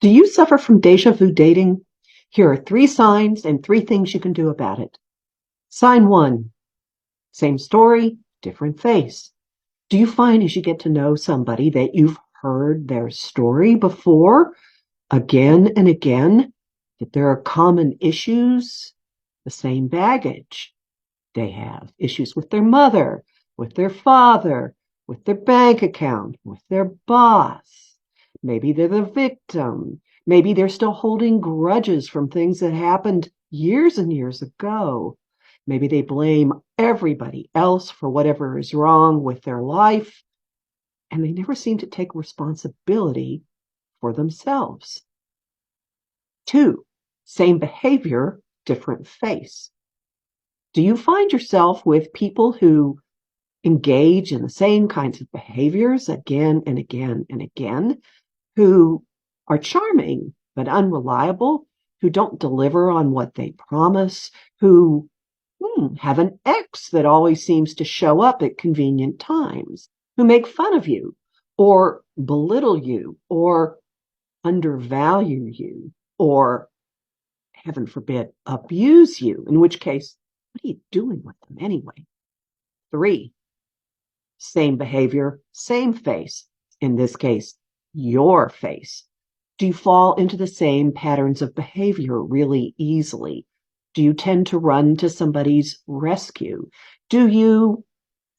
Do you suffer from deja vu dating? Here are 3 signs and 3 things you can do about it. Sign 1. Same story, different face. Do you find as you get to know somebody that you've heard their story before, again and again, that there are common issues, the same baggage? They have issues with their mother, with their father, with their bank account, with their boss. Maybe they're the victim. Maybe they're still holding grudges from things that happened years and years ago. Maybe they blame everybody else for whatever is wrong with their life, and they never seem to take responsibility for themselves. 2, same behavior, different face. Do you find yourself with people who engage in the same kinds of behaviors again and again and again, who are charming but unreliable, who don't deliver on what they promise, who have an ex that always seems to show up at convenient times, who make fun of you or belittle you or undervalue you or, heaven forbid, abuse you, in which case, what are you doing with them anyway? 3, same behavior, same face. In this case, your face. Do you fall into the same patterns of behavior really easily? Do you tend to run to somebody's rescue? Do you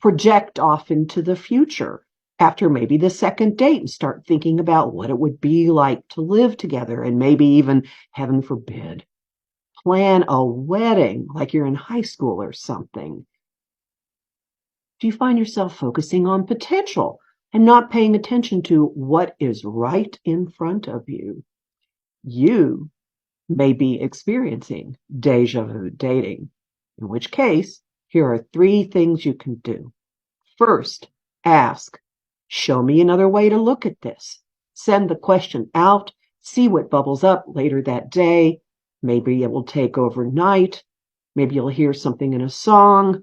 project off into the future after maybe the second date and start thinking about what it would be like to live together and maybe even, heaven forbid, plan a wedding like you're in high school or something? Do you find yourself focusing on potential and not paying attention to what is right in front of you? You may be experiencing deja vu dating, in which case, here are 3 things you can do. First, ask, show me another way to look at this. Send the question out, see what bubbles up later that day. Maybe it will take overnight. Maybe you'll hear something in a song.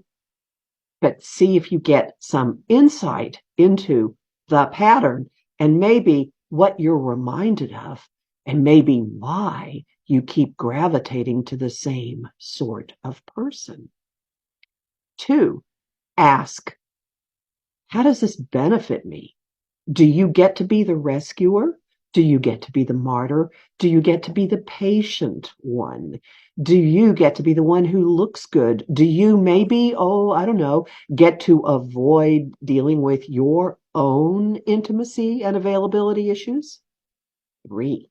But see if you get some insight into the pattern and maybe what you're reminded of and maybe why you keep gravitating to the same sort of person. 2, ask, how does this benefit me? Do you get to be the rescuer? Do you get to be the martyr? Do you get to be the patient one? Do you get to be the one who looks good? Do you maybe, I don't know, get to avoid dealing with your own intimacy and availability issues? 3,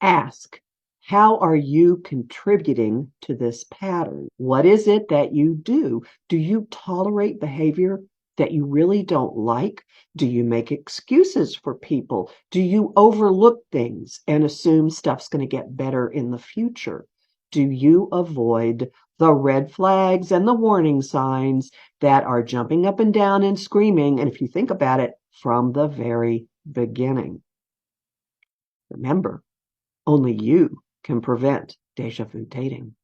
ask, how are you contributing to this pattern? What is it that you do? Do you tolerate behavior that you really don't like? Do you make excuses for people? Do you overlook things and assume stuff's going to get better in the future? Do you avoid the red flags and the warning signs that are jumping up and down and screaming, and if you think about it, from the very beginning? Remember, only you can prevent deja vu dating.